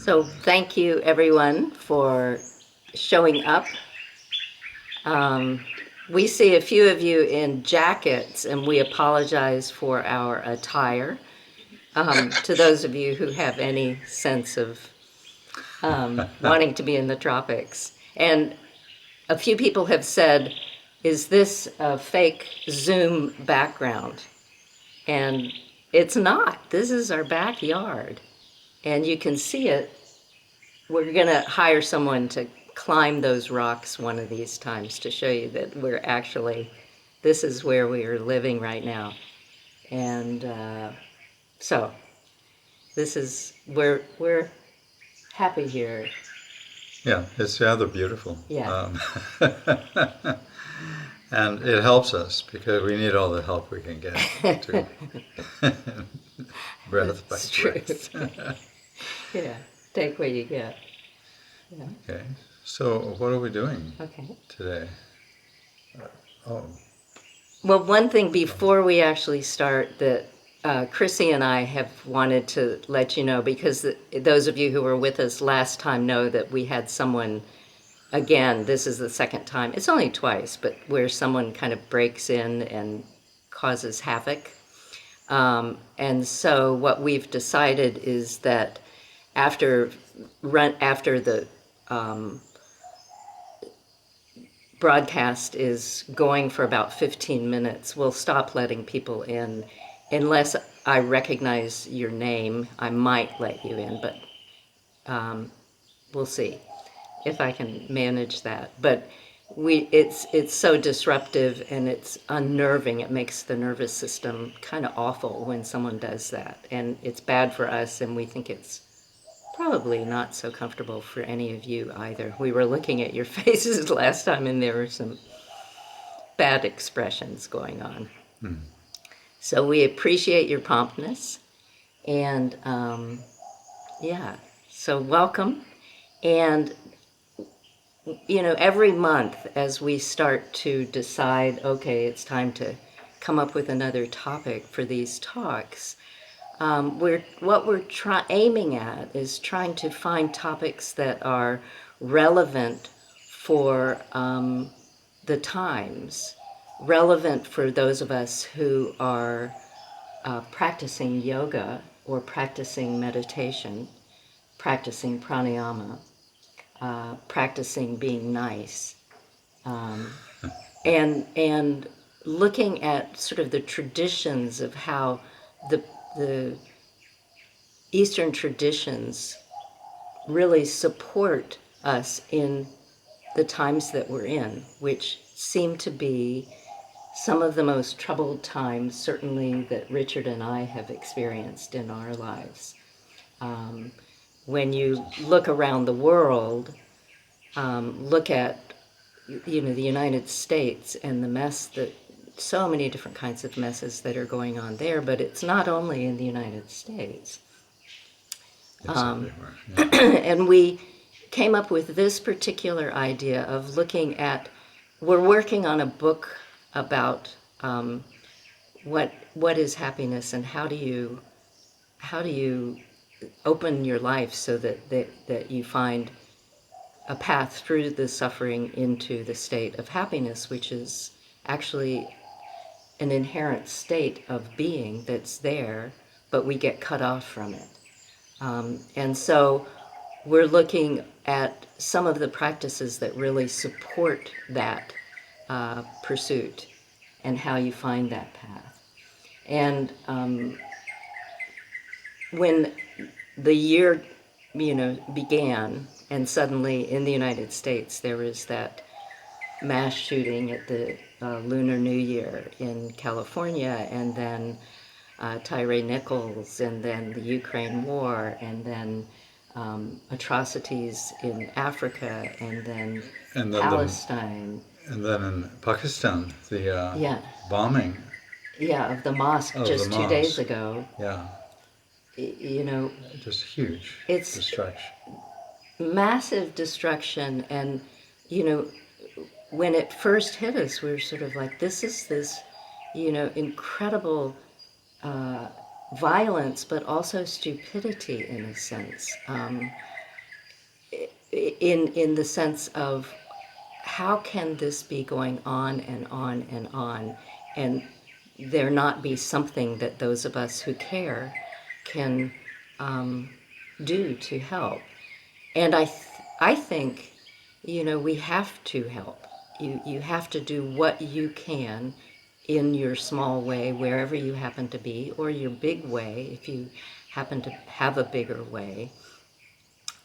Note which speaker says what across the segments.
Speaker 1: So thank you everyone for showing up. Um, we see a few of you in jackets and we apologize for our attire. To those of you who have any sense of wanting to be in the tropics. And a few people have said, is this a fake Zoom background? And it's not. This is our backyard. And you can see it. We're going to hire someone to climb those rocks one of these times to show you that we're actually, this is where we are living right now. And so this is, we're happy here.
Speaker 2: Yeah, it's rather beautiful.
Speaker 1: Yeah.
Speaker 2: And it helps us because we need all the help we can get to breath by
Speaker 1: It's true.
Speaker 2: breath.
Speaker 1: Yeah, take what you get. Yeah.
Speaker 2: Okay, so what are we doing
Speaker 1: Okay.
Speaker 2: today? Oh,
Speaker 1: Well, one thing before we actually start that Chrissy and I have wanted to let you know, because those of you who were with us last time know that we had someone, again, this is the second time, it's only twice, but where someone kind of breaks in and causes havoc. And so what we've decided is that after the broadcast is going for about 15 minutes, we'll stop letting people in unless I recognize your name. I might let you in, but we'll see if I can manage that. But it's so disruptive and it's unnerving. It makes the nervous system kind of awful when someone does that, and it's bad for us, and we think it's probably not so comfortable for any of you either. We were looking at your faces last time and there were some bad expressions going on. So we appreciate your promptness, and yeah, so welcome. And you know, every month as we start to decide, okay, it's time to come up with another topic for these talks, what we're aiming at is trying to find topics that are relevant for the times, relevant for those of us who are practicing yoga or practicing meditation, practicing pranayama, practicing being nice, and looking at sort of the traditions of how the Eastern traditions really support us in the times that we're in, which seem to be some of the most troubled times, certainly that Richard and I have experienced in our lives. When you look around the world, look at the United States and the mess that so many different kinds of messes that are going on there, but it's not only in the United States.
Speaker 2: it's everywhere. Yeah.
Speaker 1: And we came up with this particular idea of looking at, we're working on a book about what is happiness and how do you open your life so that you find a path through the suffering into the state of happiness, which is actually an inherent state of being that's there, but we get cut off from it. And so we're looking at some of the practices that really support that pursuit and how you find that path. And when the year, began, and suddenly in the United States there was that mass shooting at the Lunar New Year in California, and then Tyre Nichols, and then the Ukraine war, and then atrocities in Africa, and then
Speaker 2: And then
Speaker 1: Palestine.
Speaker 2: and then in Pakistan, the
Speaker 1: Yeah,
Speaker 2: bombing
Speaker 1: yeah, of the mosque
Speaker 2: of the
Speaker 1: just 2 days
Speaker 2: mosque.
Speaker 1: ago.
Speaker 2: Yeah,
Speaker 1: You know,
Speaker 2: just huge
Speaker 1: it's
Speaker 2: destruction.
Speaker 1: massive destruction, and you know, when it first hit us, we were sort of like, this is this, incredible violence, but also stupidity in a sense. in the sense of how can this be going on and on and on, and there not be something that those of us who care can do to help. And I think, we have to help. You have to do what you can in your small way, wherever you happen to be, or your big way, if you happen to have a bigger way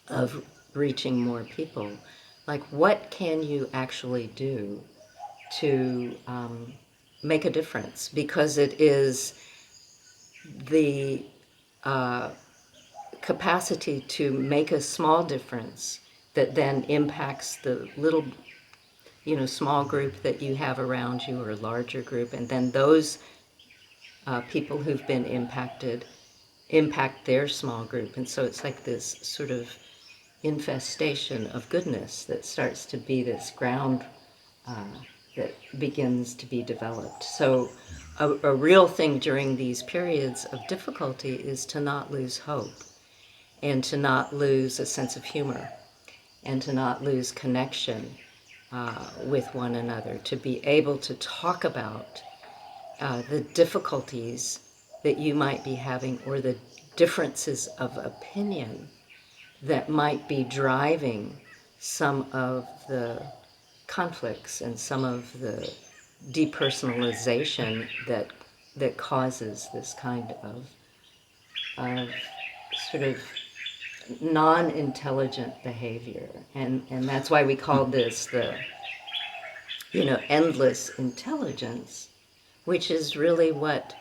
Speaker 1: of reaching more people. Like, what can you actually do to make a difference? Because it is the capacity to make a small difference that then impacts the little, small group that you have around you, or a larger group, and then those people who've been impacted impact their small group. And so it's like this sort of infestation of goodness that starts to be this ground that begins to be developed. So a real thing during these periods of difficulty is to not lose hope, and to not lose a sense of humor, and to not lose connection with one another, to be able to talk about the difficulties that you might be having, or the differences of opinion that might be driving some of the conflicts and some of the depersonalization that causes this kind of sort of non-intelligent behavior. And that's why we call this the endless intelligence, which is really what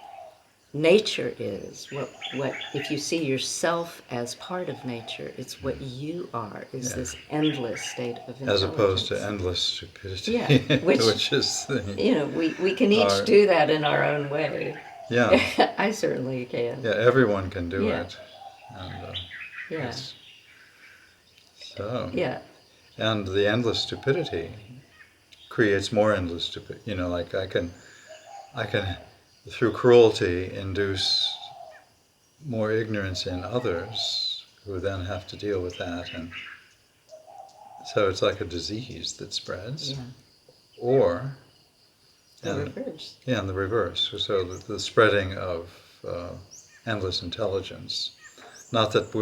Speaker 1: nature is. What if you see yourself as part of nature, it's what you are, is this endless state of intelligence.
Speaker 2: As opposed to endless stupidity,
Speaker 1: Yeah, which
Speaker 2: is
Speaker 1: we can each do that in our own way.
Speaker 2: Yeah.
Speaker 1: I certainly can.
Speaker 2: Yeah, everyone can do
Speaker 1: Yeah.
Speaker 2: it. And
Speaker 1: Yeah.
Speaker 2: so.
Speaker 1: Yeah.
Speaker 2: And the endless stupidity creates more endless stupidity. Like I can through cruelty induce more ignorance in others, who then have to deal with that, and so it's like a disease that spreads.
Speaker 1: Yeah.
Speaker 2: Or
Speaker 1: The reverse.
Speaker 2: Yeah, and the reverse. So the spreading of endless intelligence. Not that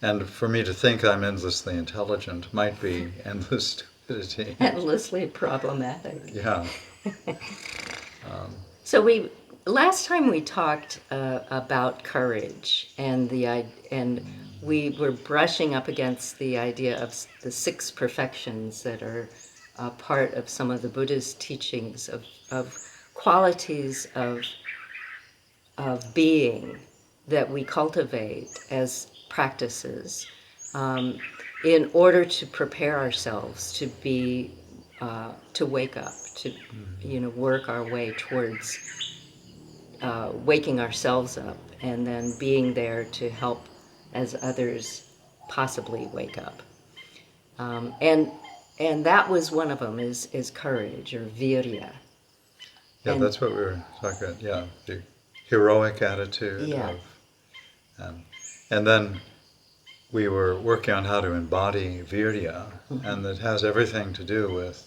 Speaker 2: and for me to think I'm endlessly intelligent might be endless stupidity.
Speaker 1: Endlessly problematic.
Speaker 2: Yeah.
Speaker 1: So last time we talked about courage, and we were brushing up against the idea of the 6 perfections that are part of some of the Buddha's teachings of qualities of being that we cultivate as practices in order to prepare ourselves to be to wake up, to work our way towards waking ourselves up, and then being there to help as others possibly wake up. And that was one of them, is courage, or virya.
Speaker 2: Yeah, that's what we were talking about. Yeah, the heroic attitude.
Speaker 1: Yeah.
Speaker 2: And then we were working on how to embody virya, and it has everything to do with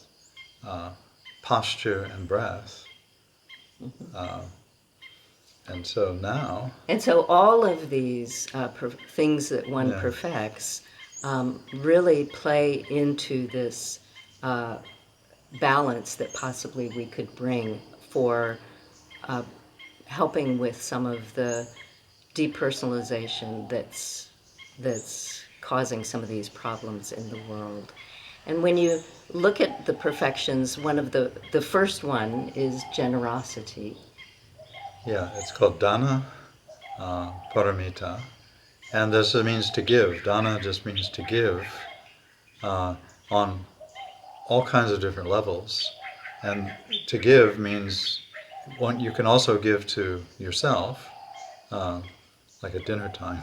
Speaker 2: posture and breath. And so now...
Speaker 1: And so all of these things that one perfects really play into this balance that possibly we could bring for helping with some of the depersonalization that's causing some of these problems in the world. And when you look at the perfections, one of the first one is generosity.
Speaker 2: Yeah, it's called dana paramita, and this means to give. Dana just means to give on all kinds of different levels, and to give means you can also give to yourself, like at dinner time,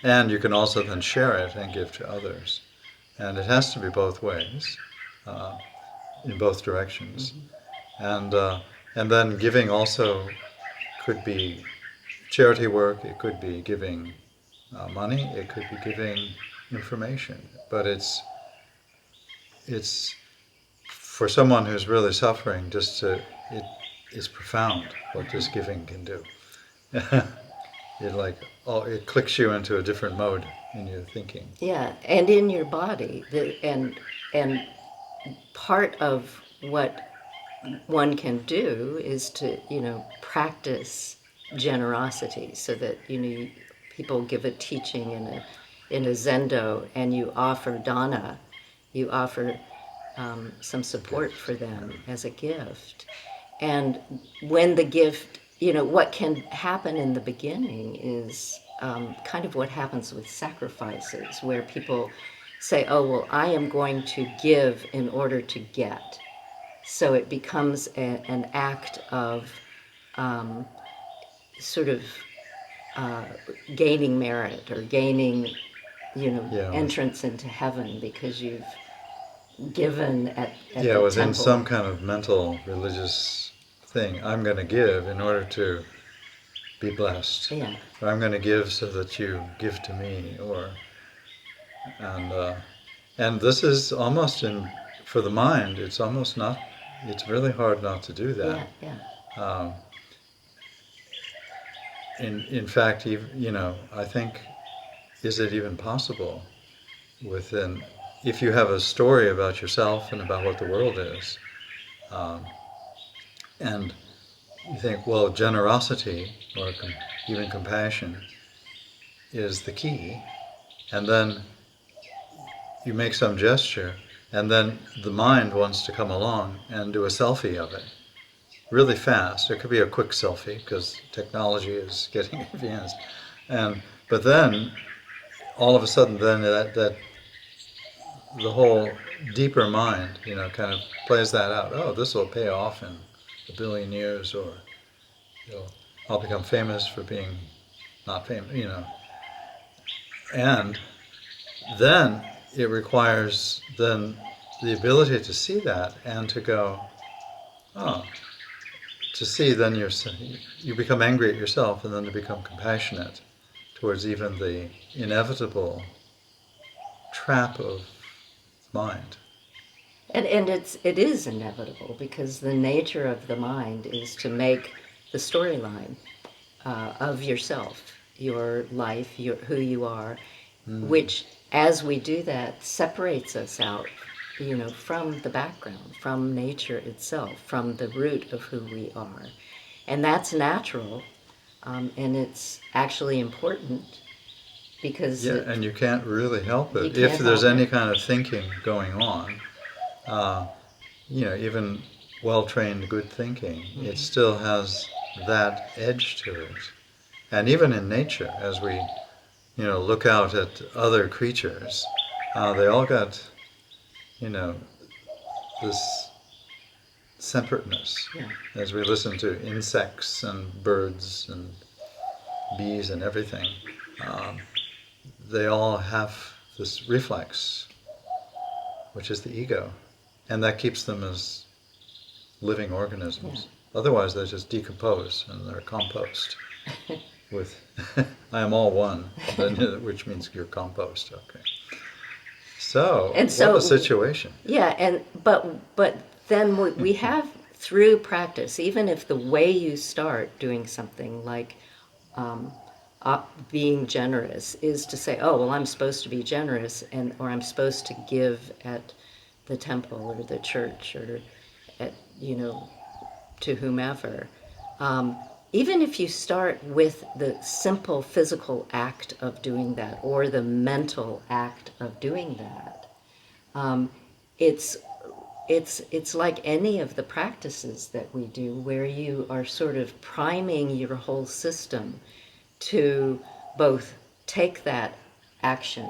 Speaker 2: and you can also then share it and give to others, and it has to be both ways, in both directions, and then giving also could be charity work, it could be giving money, it could be giving information, but it's for someone who's really suffering. It is profound what this giving can do. It clicks you into a different mode in your thinking.
Speaker 1: Yeah, and in your body, and part of what one can do is to, practice generosity, so that, people give a teaching in a zendo, and you offer dana, you offer some support for them as a gift. And when the gift, what can happen in the beginning is kind of what happens with sacrifices, where people say, oh, well, I am going to give in order to get. So it becomes an act of sort of gaining merit, or gaining,
Speaker 2: Yeah.
Speaker 1: entrance into heaven, because you've given at
Speaker 2: Yeah,
Speaker 1: the
Speaker 2: within
Speaker 1: temple.
Speaker 2: some kind of mental religious thing. I'm going to give in order to be blessed.
Speaker 1: Yeah.
Speaker 2: Or I'm going to give so that you give to me. And this is almost for the mind. It's almost not. It's really hard not to do that.
Speaker 1: Yeah, yeah.
Speaker 2: In fact, I think, is it even possible if you have a story about yourself and about what the world is, and you think, well, generosity or even compassion is the key, and then you make some gesture, and then the mind wants to come along and do a selfie of it really fast. It could be a quick selfie because technology is getting advanced, but then all of a sudden, then that the whole deeper mind, kind of plays that out. Oh, this will pay off in a billion years, or I'll become famous for being not famous, And then it requires then the ability to see that and to go, oh, to see then you become angry at yourself, and then to become compassionate towards even the inevitable trap of mind.
Speaker 1: And it is inevitable, because the nature of the mind is to make the storyline of yourself, your life, who you are, which, as we do that, separates us out, from the background, from nature itself, from the root of who we are. And that's natural, and it's actually important, because
Speaker 2: Yeah, and you can't really help it.
Speaker 1: You
Speaker 2: If
Speaker 1: can't
Speaker 2: there's
Speaker 1: help
Speaker 2: any
Speaker 1: it.
Speaker 2: kind of thinking going on, even well-trained good thinking, it still has that edge to it. And even in nature, as we, look out at other creatures, they all got, this separateness.
Speaker 1: Yeah.
Speaker 2: As we listen to insects and birds and bees and everything, they all have this reflex, which is the ego, and that keeps them as living organisms.
Speaker 1: Yeah.
Speaker 2: Otherwise, they just decompose and they're compost. With I am all one, which means you're compost. Okay. So,
Speaker 1: And
Speaker 2: what a situation.
Speaker 1: Yeah, but then we have, through practice, even if the way you start doing something like being generous is to say, oh, well, I'm supposed to be generous, or I'm supposed to give at the temple or the church, or at, to whomever. Even if you start with the simple physical act of doing that, or the mental act of doing that, it's like any of the practices that we do, where you are sort of priming your whole system to both take that action,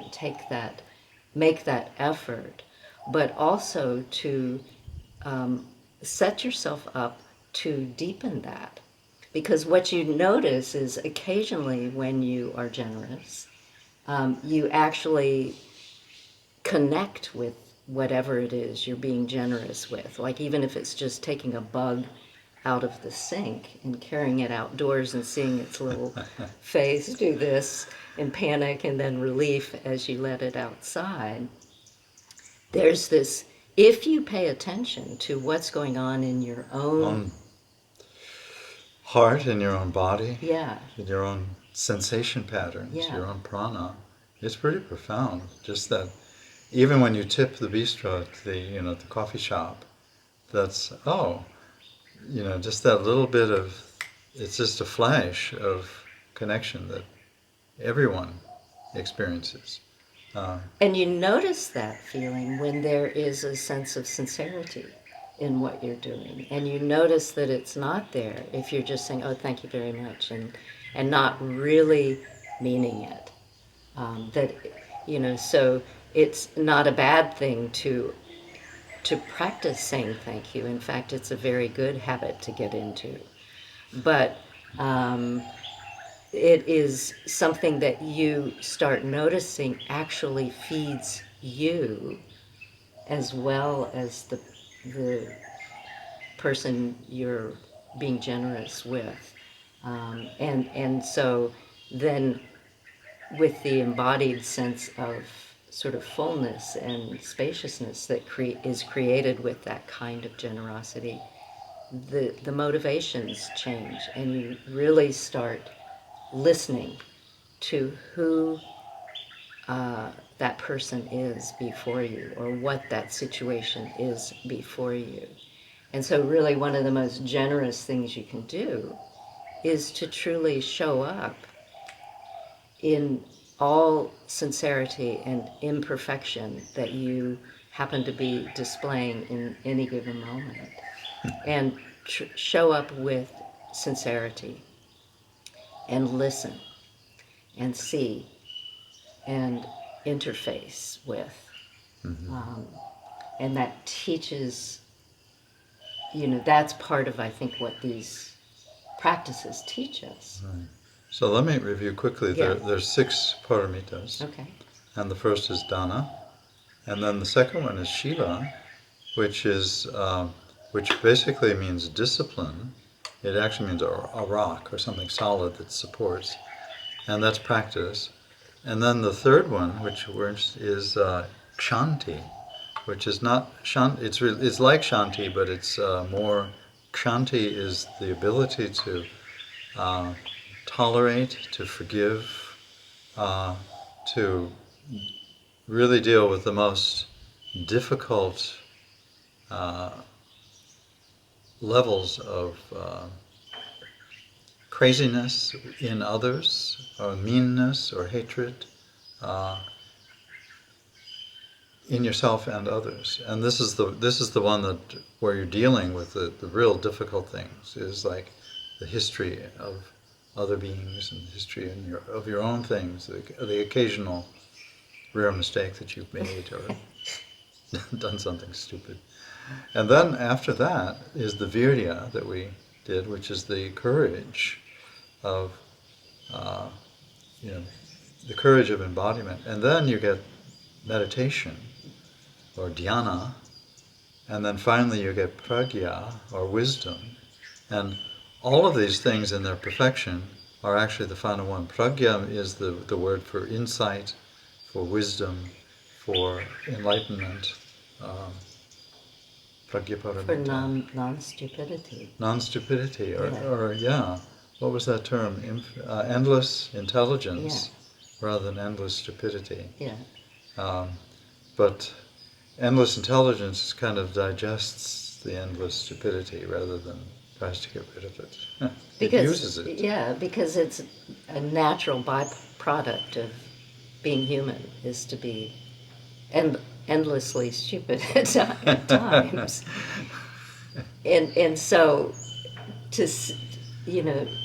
Speaker 1: make that effort, but also to set yourself up to deepen that. Because what you notice is, occasionally when you are generous, you actually connect with whatever it is you're being generous with. Like, even if it's just taking a bug out of the sink and carrying it outdoors and seeing its little face do this in panic and then relief as you let it outside. There's this, if you pay attention to what's going on in your own
Speaker 2: heart, in your own body,
Speaker 1: yeah,
Speaker 2: in your own sensation patterns,
Speaker 1: Yeah.
Speaker 2: your own prana, it's pretty profound. Just that, even when you tip the bistro at the coffee shop, that's just that little bit of, it's just a flash of connection that everyone experiences.
Speaker 1: and you notice that feeling when there is a sense of sincerity in what you're doing, and you notice that it's not there if you're just saying, oh, thank you very much, and not really meaning it. So it's not a bad thing to practice saying thank you. In fact, it's a very good habit to get into. But it is something that you start noticing actually feeds you as well as the person you're being generous with. And so then with the embodied sense of sort of fullness and spaciousness that is created with that kind of generosity, the motivations change, and you really start listening to who that person is before you, or what that situation is before you. And so really one of the most generous things you can do is to truly show up in all sincerity and imperfection that you happen to be displaying in any given moment. And show up with sincerity and listen and see and interface with. And that teaches, that's part of, I think, what these practices teach us.
Speaker 2: Right. So let me review quickly.
Speaker 1: Yeah.
Speaker 2: There's 6 paramitas,
Speaker 1: Okay.
Speaker 2: and the first is dana, and then the second one is shila, which basically means discipline. It actually means a rock or something solid that supports, and that's practice. And then the third one, which is kshanti, which is not shanti. It's like shanti, but it's more. Kshanti is the ability to tolerate, to forgive, to really deal with the most difficult levels of craziness in others, or meanness, or hatred in yourself and others. And this is the one that where you're dealing with the real difficult things, is like the history of other beings and the history of your own things, the occasional rare mistake that you've made or done something stupid. And then after that is the virya that we did, which is the courage of, the courage of embodiment. And then you get meditation, or dhyana, and then finally you get pragya, or wisdom. And all of these things in their perfection are actually the final one. Pragya is the word for insight, for wisdom, for enlightenment. Pragyaparamita.
Speaker 1: For non-stupidity.
Speaker 2: Non-stupidity, or
Speaker 1: Yeah.
Speaker 2: what was that term? Endless intelligence,
Speaker 1: Yeah.
Speaker 2: rather than endless stupidity.
Speaker 1: Yeah.
Speaker 2: But endless intelligence kind of digests the endless stupidity rather than tries to get rid of it. It uses it.
Speaker 1: Yeah, because it's a natural byproduct of being human, is to be endlessly stupid at times. And so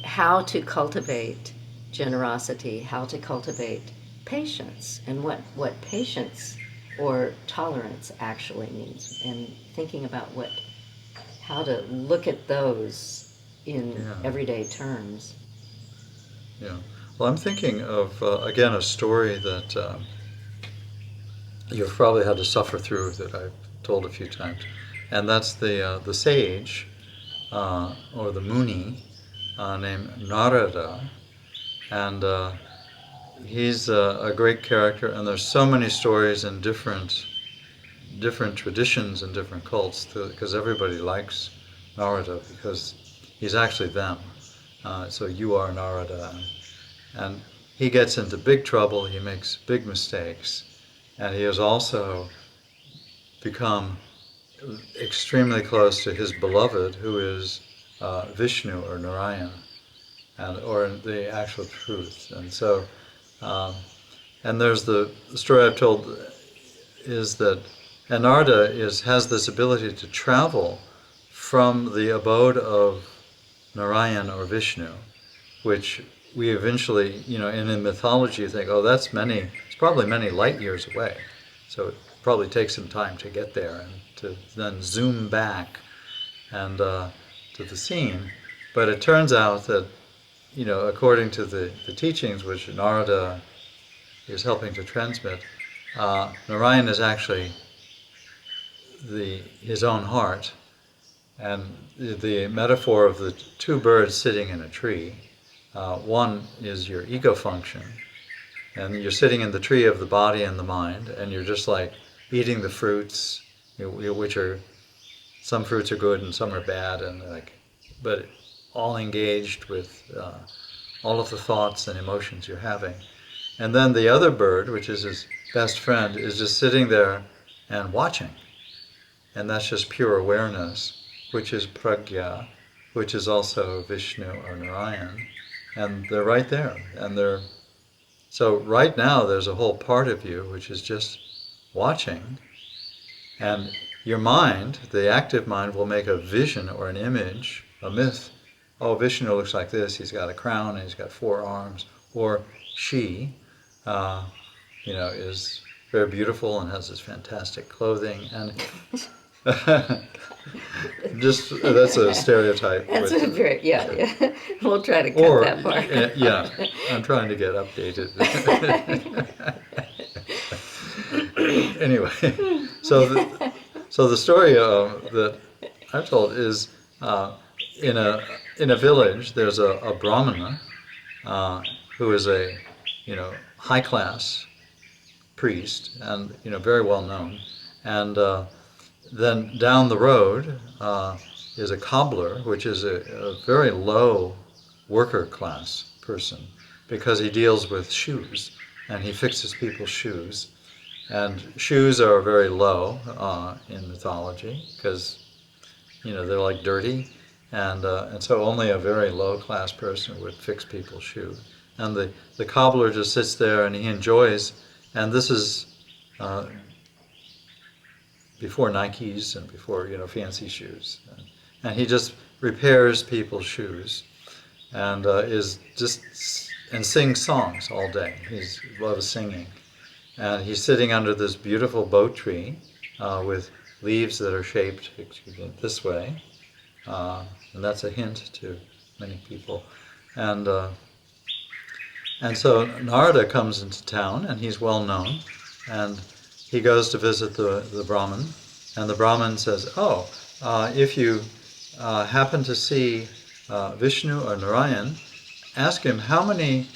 Speaker 1: how to cultivate generosity, how to cultivate patience, and what patience or tolerance actually means, and thinking about how to look at those in everyday terms.
Speaker 2: Yeah. Well, I'm thinking of, again, a story that you've probably had to suffer through, that I've told a few times. And that's the sage or the Muni, named Narada, and he's a great character. And there's so many stories in different traditions and different cults, because everybody likes Narada because he's actually them. So you are Narada, and he gets into big trouble. He makes big mistakes, and he has also become extremely close to his beloved, who is Vishnu or Narayan, or the actual truth. And so, and there's the story I've told is that Narada has this ability to travel from the abode of Narayan or Vishnu, which we eventually, in mythology, you think, oh, it's probably many light years away. So it probably takes some time to get there and to then zoom back and to the scene. But it turns out that, according to the teachings which Narada is helping to transmit, Narayan is actually his own heart. And the metaphor of the two birds sitting in a tree, one is your ego function, and you're sitting in the tree of the body and the mind, and you're just like eating the fruits, which are, some fruits are good and some are bad, and but all engaged with all of the thoughts and emotions you're having. And then the other bird, which is his best friend, is just sitting there and watching. And that's just pure awareness, which is pragya, which is also Vishnu or Narayan. And they're right there. So right now there's a whole part of you which is just watching. And your mind, the active mind, will make a vision or an image, a myth. Oh, Vishnu looks like this. He's got a crown and he's got 4 arms. Or she, is very beautiful and has this fantastic clothing. And that's a stereotype.
Speaker 1: That's yeah. We'll try to cut that part.
Speaker 2: Yeah, I'm trying to get updated. Anyway, so the story that I've told is in a village there's a brahmana who is a high class priest and very well known, and then down the road is a cobbler, which is a very low worker class person, because he deals with shoes and he fixes people's shoes. And shoes are very low in mythology because they're like dirty, and so only a very low class person would fix people's shoes. And the cobbler just sits there and he enjoys, and this is before Nikes and before fancy shoes, and he just repairs people's shoes, and and sings songs all day. He loves singing, and he's sitting under this beautiful bo tree with leaves that are shaped this way, and that's a hint to many people, and so Narada comes into town, and he's well known, and he goes to visit the Brahmin, and the Brahmin says, oh, if you happen to see Vishnu or Narayan, ask him how many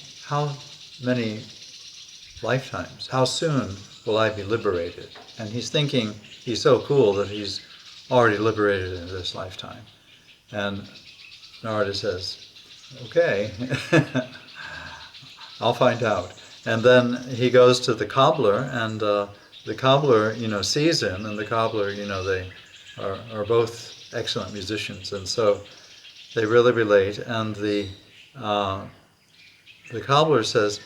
Speaker 2: lifetimes, how soon will I be liberated? And he's thinking he's so cool that he's already liberated in this lifetime. And Narada says, okay, I'll find out. And then he goes to the cobbler, and the cobbler, sees him, and the cobbler, they are both excellent musicians, and so they really relate. And the cobbler says,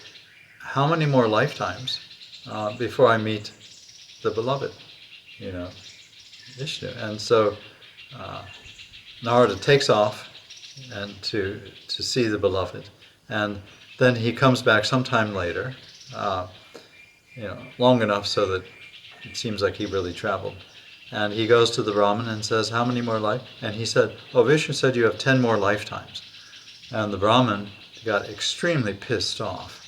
Speaker 2: how many more lifetimes before I meet the beloved, Vishnu? And so Narada takes off and to see the beloved, and then he comes back sometime later, long enough so that it seems like he really traveled. And he goes to the Brahmin and says, how many more life? And he said, oh, Vishnu said you have 10 more lifetimes. And the Brahmin got extremely pissed off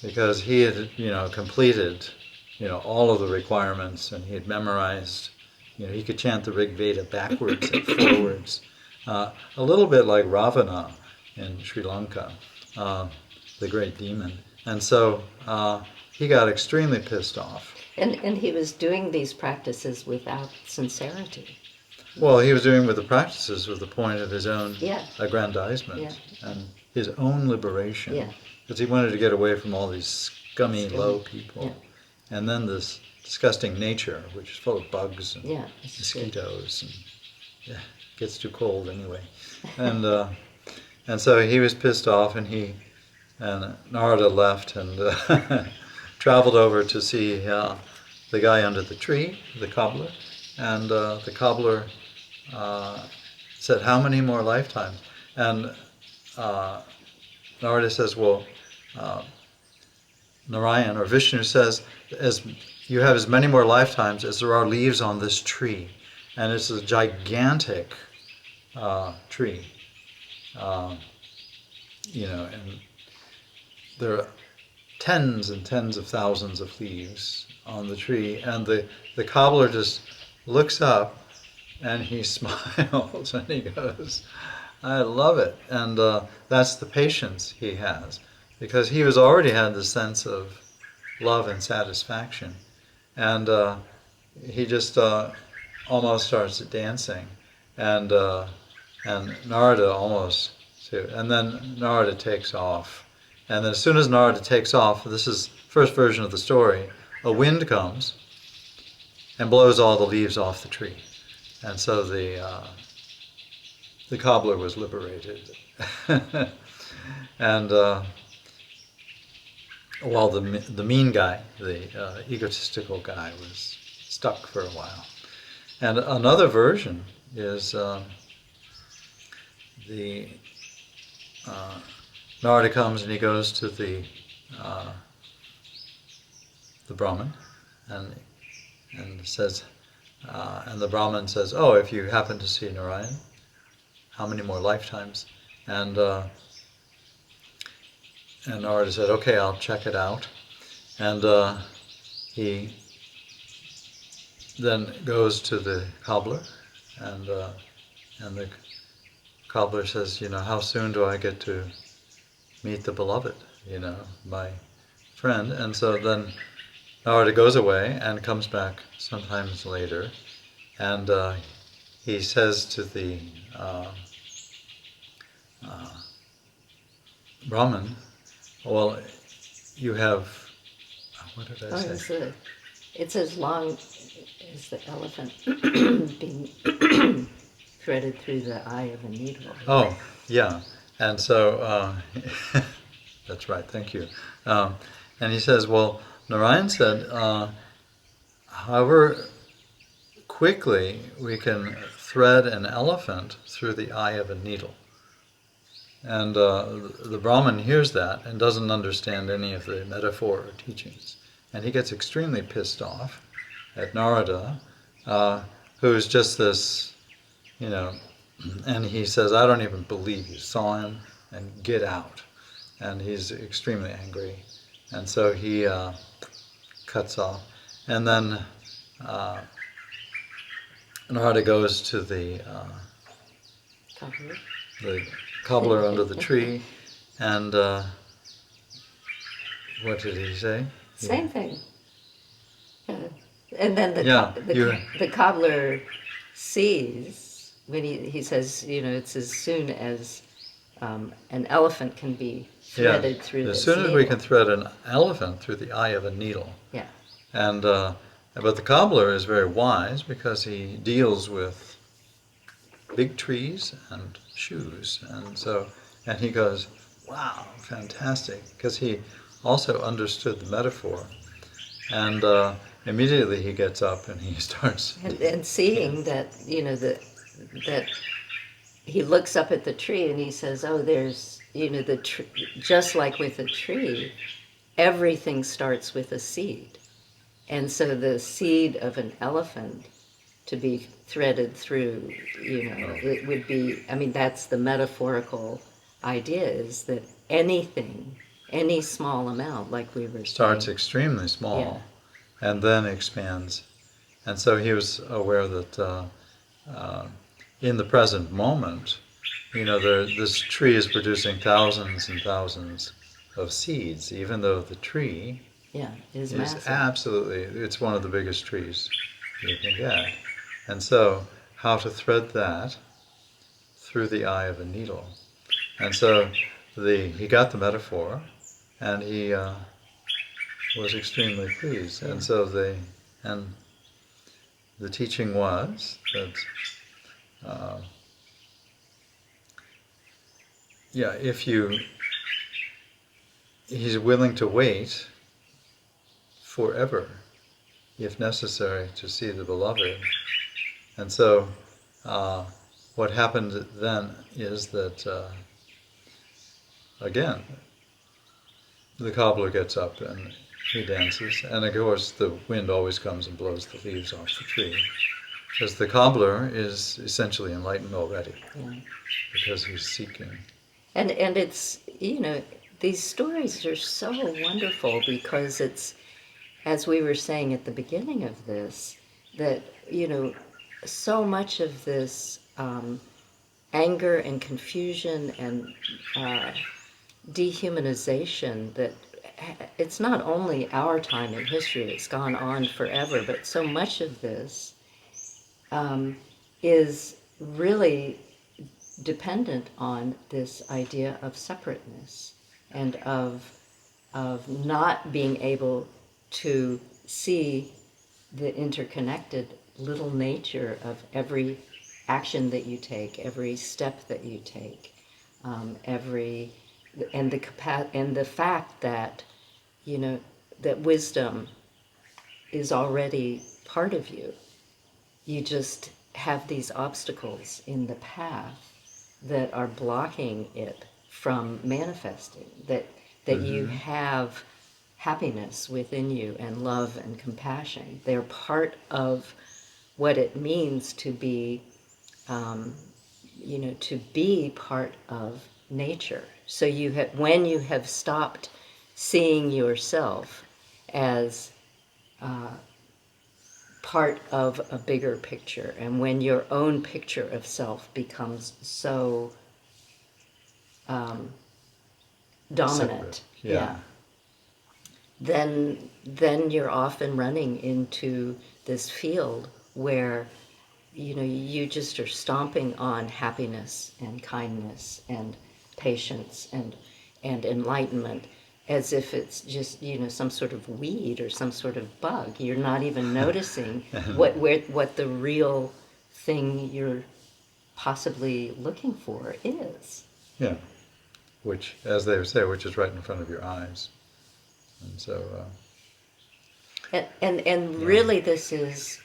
Speaker 2: because he had, completed, all of the requirements, and he had memorized, he could chant the Rig Veda backwards and forwards. A little bit like Ravana in Sri Lanka, uh, the great demon. And so he got extremely pissed off.
Speaker 1: And he was doing these practices without sincerity.
Speaker 2: Well, he was doing with the practices with the point of his own
Speaker 1: Yeah.
Speaker 2: aggrandizement
Speaker 1: Yeah.
Speaker 2: and his own liberation.
Speaker 1: Yeah.
Speaker 2: Because he wanted to get away from all these scummy, low people.
Speaker 1: Yeah.
Speaker 2: And then this disgusting nature, which is full of bugs and
Speaker 1: Yeah. It's true.
Speaker 2: mosquitoes, and yeah, it gets too cold anyway. And so he was pissed off, and Narada left and traveled over to see the guy under the tree, the cobbler, and the cobbler said, "How many more lifetimes?" And Narada says, "Well, Narayan or Vishnu says, as you have as many more lifetimes as there are leaves on this tree, and it's a gigantic tree, and there are tens and tens of thousands of leaves on the tree, and the cobbler just looks up and he smiles and he goes, 'I love it,' and that's the patience he has." Because he was already had the sense of love and satisfaction, and he just almost starts dancing, and Narada almost too, and then Narada takes off, and then as soon as Narada takes off, this is first version of the story, a wind comes and blows all the leaves off the tree, and so the cobbler was liberated, and. While the mean guy, the egotistical guy, was stuck for a while. And another version is the Narada comes and he goes to the Brahmin and says, and the Brahmin says, "Oh, if you happen to see Narayan, how many more lifetimes?" And Narada said, "Okay, I'll check it out." And he then goes to the cobbler, and the cobbler says, "How soon do I get to meet the beloved, my friend?" And so then Narada goes away and comes back sometimes later, and he says to the Brahmin, "Well, you have," what did I say?
Speaker 1: It's as long as the elephant being threaded through the eye of a needle.
Speaker 2: Oh, yeah. And so, that's right, thank you. And he says, well, Narayan said, however quickly we can thread an elephant through the eye of a needle. And the Brahmin hears that and doesn't understand any of the metaphor or teachings. And he gets extremely pissed off at Narada, who's just this, and he says, "I don't even believe you saw him, and get out." And he's extremely angry. And so he cuts off. And then Narada goes to the cobbler under the tree, and what did he say?
Speaker 1: Same thing. And then
Speaker 2: Yeah,
Speaker 1: the cobbler sees, when he says, it's as soon as an elephant can be threaded through
Speaker 2: as
Speaker 1: this
Speaker 2: soon as we
Speaker 1: needle.
Speaker 2: can thread an elephant through the eye of a needle.
Speaker 1: Yeah.
Speaker 2: And but the cobbler is very wise because he deals with big trees and shoes, and he goes, "Wow, fantastic!" Because he also understood the metaphor, and immediately he gets up and he starts
Speaker 1: And seeing that, that he looks up at the tree and he says, "Oh, there's, just like with a tree, everything starts with a seed." And so the seed of an elephant to be threaded through, it would be, that's the metaphorical idea, is that anything, any small amount, like we were
Speaker 2: starts
Speaker 1: saying,
Speaker 2: extremely small and then expands. And so he was aware that in the present moment, this tree is producing thousands and thousands of seeds, even though the tree
Speaker 1: Yeah, it is
Speaker 2: is
Speaker 1: massive.
Speaker 2: absolutely, it's one of the biggest trees you can get. And so, how to thread that through the eye of a needle. And so, he got the metaphor, and he was extremely pleased.
Speaker 1: Yeah.
Speaker 2: And so, and the teaching was that, uh, yeah, he's willing to wait forever, if necessary, to see the beloved. And so, what happened then is that, again, the cobbler gets up and he dances, and of course the wind always comes and blows the leaves off the tree, because the cobbler is essentially enlightened already,
Speaker 1: Yeah.
Speaker 2: because he's seeking.
Speaker 1: And it's, these stories are so wonderful because it's, as we were saying at the beginning of this, that, so much of this anger and confusion and dehumanization, that it's not only our time in history, it's gone on forever, but so much of this is really dependent on this idea of separateness and of not being able to see the interconnected little nature of every action that you take, every step that you take, every and the fact that that wisdom is already part of you. You just have these obstacles in the path that are blocking it from manifesting, that you have happiness within you and love and compassion. They're part of what it means to be, to be part of nature. So when you have stopped seeing yourself as part of a bigger picture, and when your own picture of self becomes so dominant,
Speaker 2: Separate, yeah.
Speaker 1: then you're often running into this field where you just are stomping on happiness and kindness and patience and enlightenment, as if it's just some sort of weed or some sort of bug. You're not even noticing what the real thing you're possibly looking for is.
Speaker 2: Yeah, which, as they say, which is right in front of your eyes. And so,
Speaker 1: And really, this is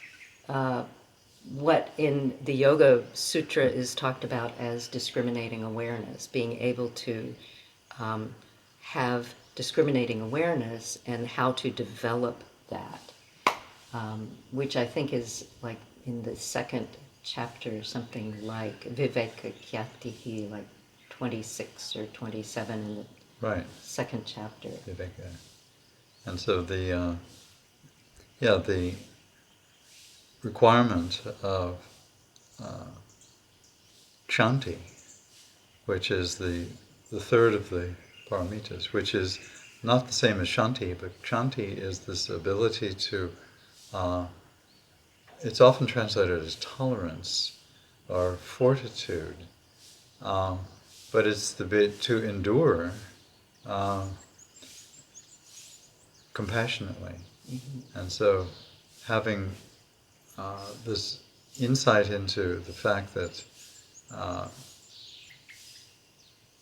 Speaker 1: what in the Yoga Sutra is talked about as discriminating awareness, being able to have discriminating awareness and how to develop that, which I think is like in the second chapter, something like Viveka Kyatihi, like 26 or 27 in the
Speaker 2: right,
Speaker 1: second chapter.
Speaker 2: Viveka. And so the requirement of Kshanti, which is the third of the paramitas, which is not the same as Shanti, but Kshanti is this ability to, it's often translated as tolerance or fortitude, but it's the bit to endure compassionately. Mm-hmm. And so having this insight into the fact that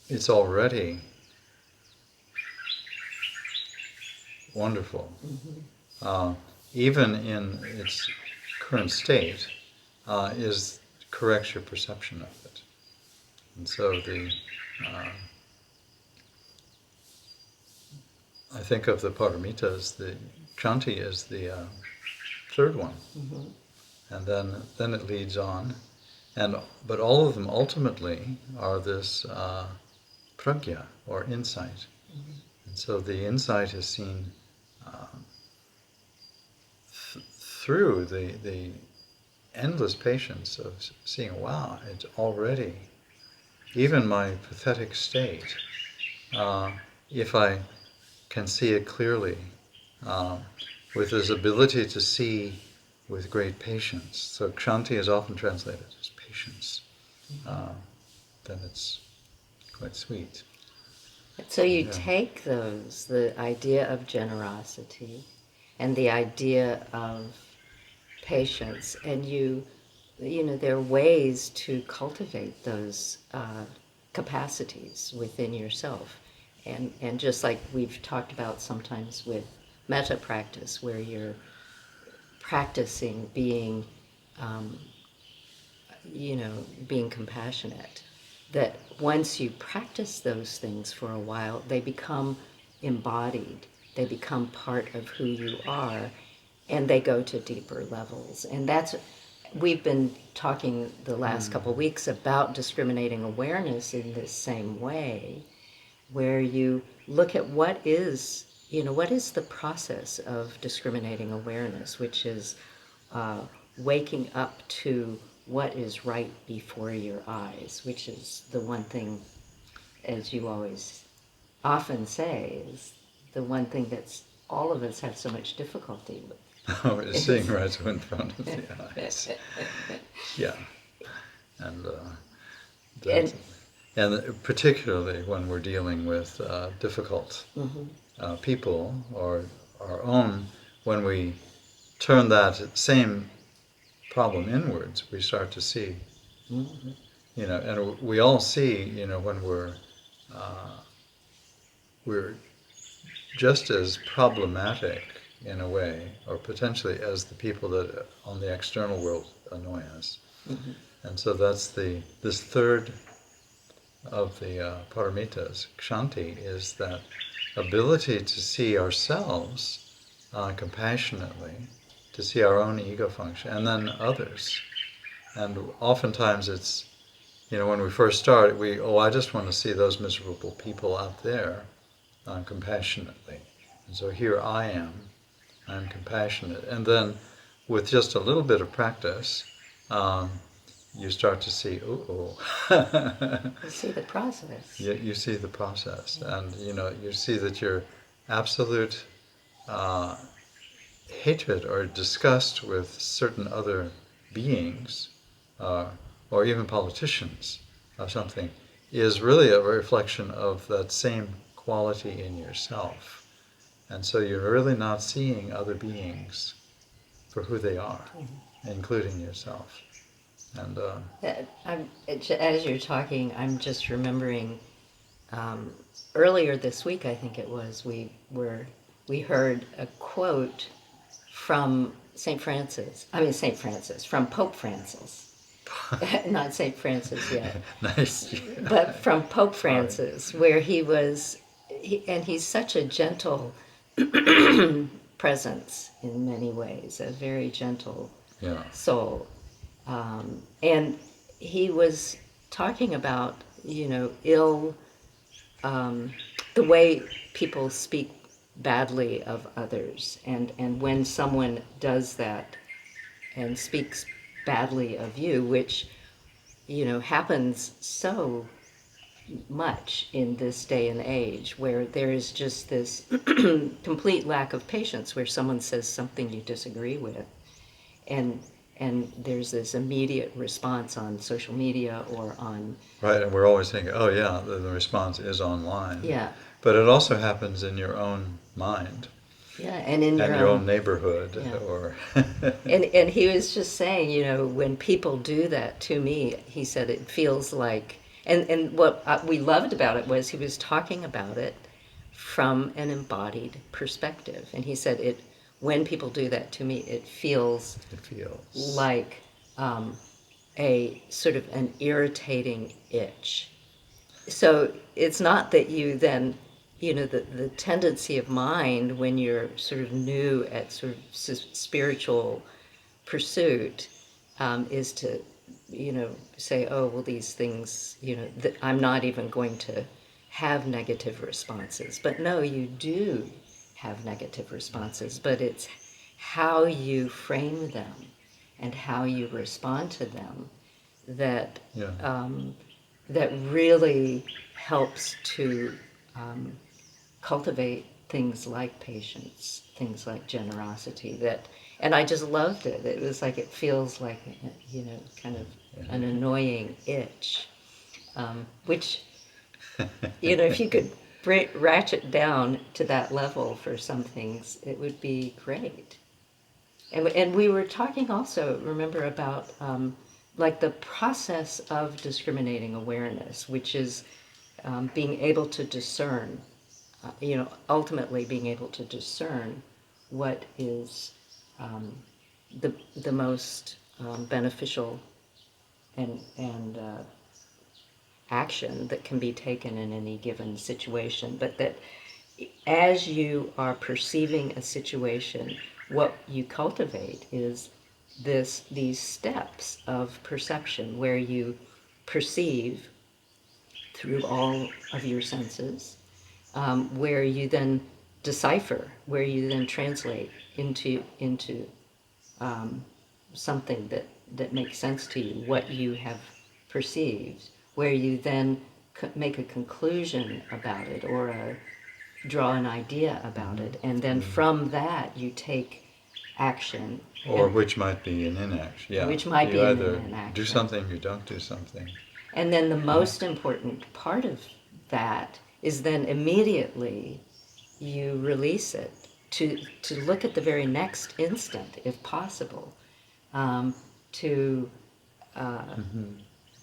Speaker 2: it's already wonderful, even in its current state, corrects your perception of it. And so I think of the paramitas, the Kshanti is the third one. Mm-hmm. And then it leads on. But all of them ultimately are this pragya, or insight. Mm-hmm. And so the insight is seen through the endless patience of seeing, wow, it's already, even my pathetic state, if I can see it clearly, uh, with this ability to see with great patience. So kshanti is often translated as patience. Then it's quite sweet.
Speaker 1: So you
Speaker 2: Yeah.
Speaker 1: take those, the idea of generosity and the idea of patience, and you know, there are ways to cultivate those capacities within yourself. And just like we've talked about sometimes with metta practice, where you're practicing being, um, you know, being compassionate, that once you practice those things for a while, they become embodied, they become part of who you are, and they go to deeper levels. And that's, we've been talking the last couple of weeks about discriminating awareness in this same way, where you look at what is, you know, what is the process of discriminating awareness, which is waking up to what is right before your eyes, which is the one thing, as you always often say, is the one thing that's all of us have so much difficulty with.
Speaker 2: Oh, it's seeing right in front of the eyes. Yeah. And
Speaker 1: And,
Speaker 2: and particularly when we're dealing with difficult people or our own, when we turn that same problem inwards, we start to see, you know, and we all see, you know, when we're just as problematic in a way, or potentially as the people that on the external world annoy us. And so that's this third of the paramitas, kshanti, is that ability to see ourselves compassionately, to see our own ego function, and then others. And oftentimes it's, you know, when we first start, I just want to see those miserable people out there compassionately. And so here I am, I'm compassionate. And then with just a little bit of practice, you start to see,
Speaker 1: you see the process.
Speaker 2: you see the process. And, you know, you see that your absolute hatred or disgust with certain other beings, or even politicians or something, is really a reflection of that same quality in yourself. And so you're really not seeing other beings for who they are, including yourself. And
Speaker 1: As you're talking, I'm just remembering earlier this week, I think it was, we heard a quote from St. Francis, from Pope Francis. Not St. Francis yet.
Speaker 2: nice.
Speaker 1: But from Pope Francis, where and he's such a gentle presence in many ways, a very gentle
Speaker 2: Yeah.
Speaker 1: soul. And he was talking about, you know, the way people speak badly of others. And when someone does that and speaks badly of you, which, you know, happens so much in this day and age, where there is just this complete lack of patience, where someone says something you disagree with, and there's this immediate response on social media or on
Speaker 2: Right, and we're always thinking, oh yeah, the response is online.
Speaker 1: yeah
Speaker 2: But it also happens in your own mind
Speaker 1: and in
Speaker 2: and your own neighborhood,
Speaker 1: yeah.
Speaker 2: or
Speaker 1: and he was just saying, you know, when people do that to me, he said it feels like, and what we loved about it was he was talking about it from an embodied perspective, and he said it, when people do that to me, it feels
Speaker 2: it feels
Speaker 1: like a sort of an irritating itch. So it's not that you then, you know, the tendency of mind when you're sort of new at sort of spiritual pursuit is to, you know, say, oh, well, these things, you know, I'm not even going to have negative responses. But no, you do have negative responses, but it's how you frame them and how you respond to them that
Speaker 2: Yeah.
Speaker 1: that really helps to cultivate things like patience, things like generosity. That, and I just loved it. It was like, it feels like, kind of an annoying itch, which, if you could ratchet down to that level for some things, it would be great. And we were talking also, remember, about like the process of discriminating awareness, which is being able to discern, ultimately being able to discern what is the most beneficial and action that can be taken in any given situation, but that as you are perceiving a situation, what you cultivate is these steps of perception where you perceive through all of your senses, where you then decipher, where you then translate into something that makes sense to you, what you have perceived, where you then make a conclusion about it, or draw an idea about it, and then from that you take action.
Speaker 2: Or which might be an inaction. Yeah.
Speaker 1: Which might
Speaker 2: You
Speaker 1: be an
Speaker 2: either
Speaker 1: inaction.
Speaker 2: do something, you don't do something.
Speaker 1: And then the most important part of that is then immediately you release it to look at the very next instant, if possible, um, to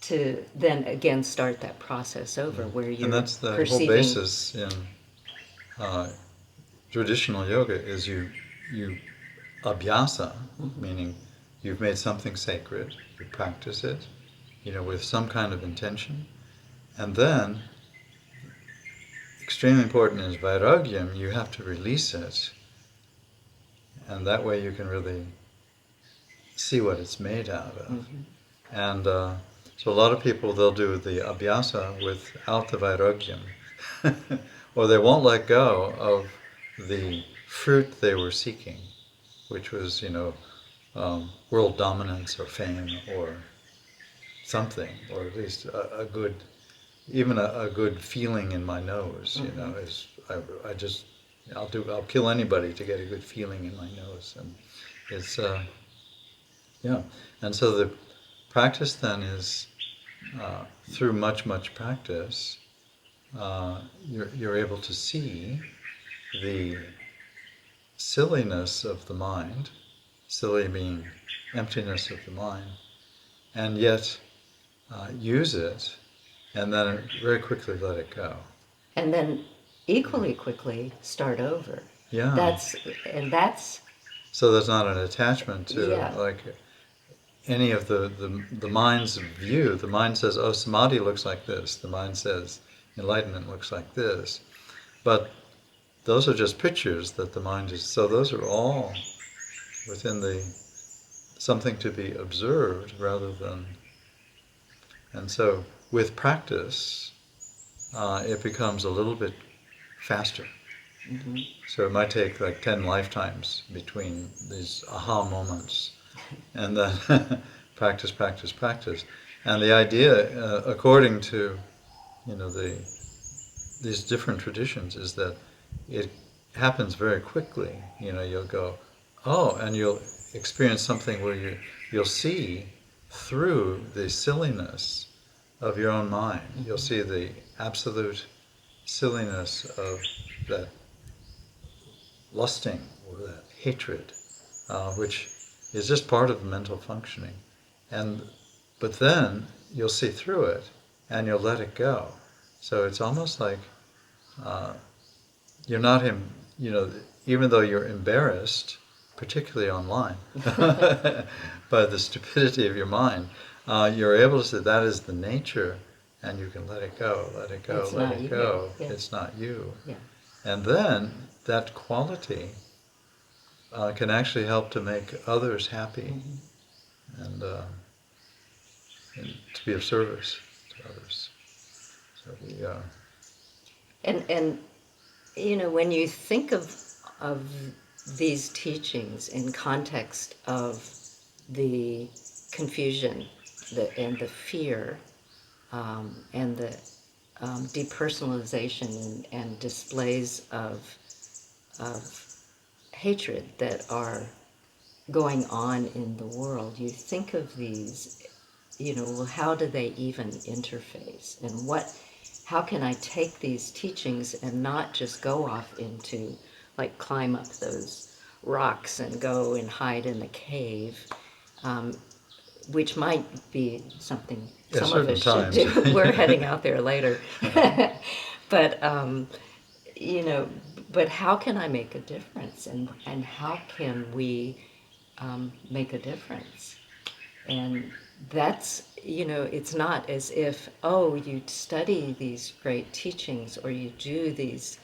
Speaker 1: to then again start that process over where you're
Speaker 2: And that's the whole
Speaker 1: perceiving.
Speaker 2: basis in uh, traditional yoga is you abhyasa, meaning you've made something sacred, you practice it, with some kind of intention, and then, extremely important is vairagyam, you have to release it, and that way you can really see what it's made out of. And so a lot of people, they'll do the abhyasa without the vairagyam, or they won't let go of the fruit they were seeking, which was, world dominance or fame or something, or at least a good, even a good feeling in my nose, is I just I'll kill anybody to get a good feeling in my nose, and it's yeah, and so the practice then is through much practice, you're able to see the silliness of the mind, silly being emptiness of the mind, and yet use it, and then very quickly let it go.
Speaker 1: And then equally quickly start over.
Speaker 2: Yeah.
Speaker 1: That's
Speaker 2: So there's not an attachment to
Speaker 1: Yeah.
Speaker 2: like any of the mind's view. The mind says, oh, samadhi looks like this. The mind says enlightenment looks like this. But those are just pictures that the mind is. So those are all within the something to be observed rather than. And so with practice, it becomes a little bit faster. So it might take like 10 lifetimes between these aha moments, and then practice. And the idea, according to these different traditions, is that it happens very quickly. You'll go, oh, and you'll experience something where you'll see through the silliness of your own mind. You'll see the absolute silliness of that lusting or that hatred, which is just part of the mental functioning. But then you'll see through it and you'll let it go. So it's almost like you're not him, even though you're embarrassed, particularly online, by the stupidity of your mind, you're able to say that is the nature, and you can let it go, let it go,
Speaker 1: It's
Speaker 2: let
Speaker 1: not
Speaker 2: it
Speaker 1: you.
Speaker 2: go.
Speaker 1: Yeah.
Speaker 2: It's not you.
Speaker 1: Yeah.
Speaker 2: And then that quality can actually help to make others happy, and to be of service to others. So we,
Speaker 1: And when you think of these teachings in context of the confusion and the fear and the depersonalization and displays of hatred that are going on in the world, you think of these, well, how do they even interface? And how can I take these teachings and not just go off into, like, climb up those rocks and go and hide in the cave, which might be something
Speaker 2: At
Speaker 1: some of
Speaker 2: certain
Speaker 1: us should
Speaker 2: times.
Speaker 1: do. We're heading out there later. But, you know, but how can I make a difference? And how can we make a difference? And that's, it's not as if, oh, you study these great teachings or you do these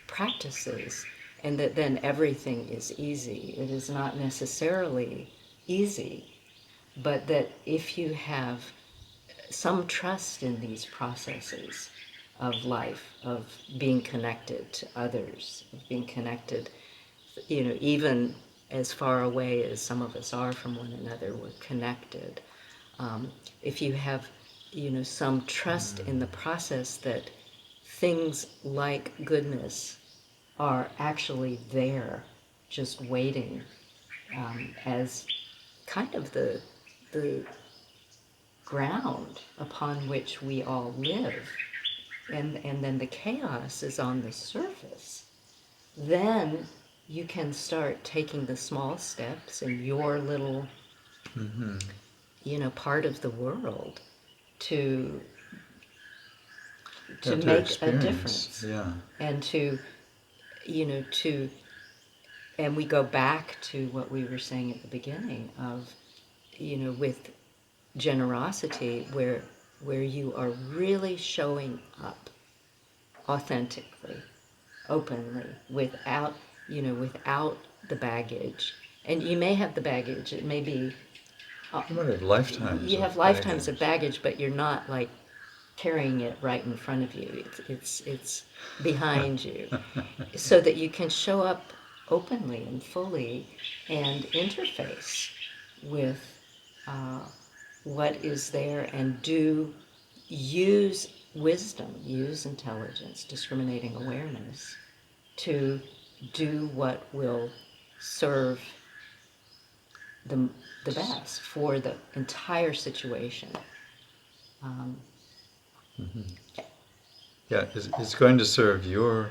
Speaker 1: practices and that then everything is easy. It is not necessarily easy, but that if you have some trust in these processes of life, of being connected to others, of being connected, even as far away as some of us are from one another, we're connected. If you have, some trust in the process that things like goodness are actually there, just waiting as kind of the ground upon which we all live, and then the chaos is on the surface, then you can start taking the small steps in your little, part of the world to
Speaker 2: To
Speaker 1: make a
Speaker 2: experience,
Speaker 1: difference,
Speaker 2: yeah.
Speaker 1: and to and we go back to what we were saying at the beginning of, with generosity, where you are really showing up authentically, openly, without the baggage. And you may have the baggage. It may be
Speaker 2: You might have lifetimes
Speaker 1: you
Speaker 2: of
Speaker 1: have lifetimes of
Speaker 2: baggage.
Speaker 1: baggage, but you're not like carrying it right in front of you. It's behind you, so that you can show up openly and fully and interface with what is there, and use wisdom, use intelligence, discriminating awareness to do what will serve the, the best for the entire situation.
Speaker 2: Yeah, it's going to serve you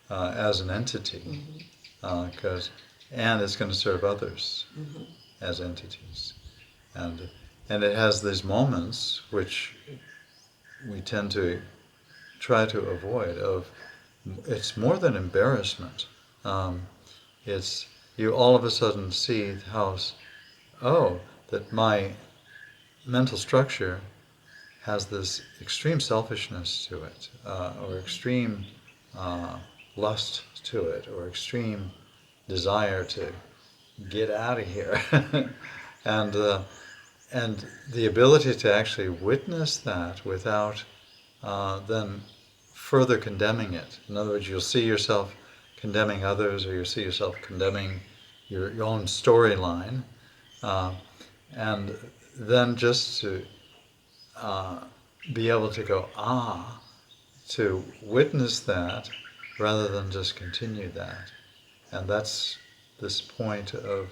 Speaker 2: as an entity, and it's going to serve others as entities, and it has these moments which we tend to try to avoid. It's more than embarrassment. It's you all of a sudden see how, that my mental structure has this extreme selfishness to it, or extreme lust to it, or extreme desire to get out of here, and and the ability to actually witness that without then further condemning it. In other words, you'll see yourself condemning others, or you'll see yourself condemning your own storyline, and then just to be able to go, to witness that rather than just continue that. And that's this point of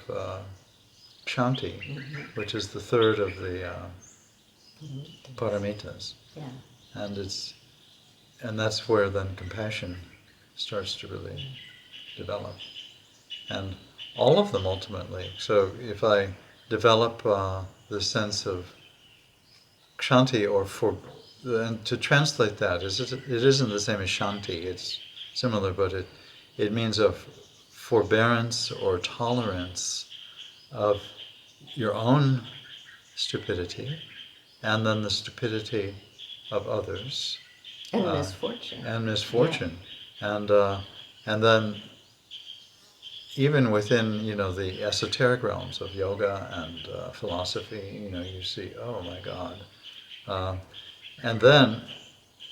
Speaker 2: Kshanti, which is the third of the paramitas.
Speaker 1: Yeah.
Speaker 2: And that's where then compassion starts to really develop. And all of them ultimately. So if I develop the sense of Kshanti, and to translate that, it isn't the same as Shanti, it's similar, but it means of forbearance or tolerance of your own stupidity, and then the stupidity of others.
Speaker 1: And misfortune.
Speaker 2: And misfortune. Yeah. And then even within, the esoteric realms of yoga and philosophy, you see, oh my God. And then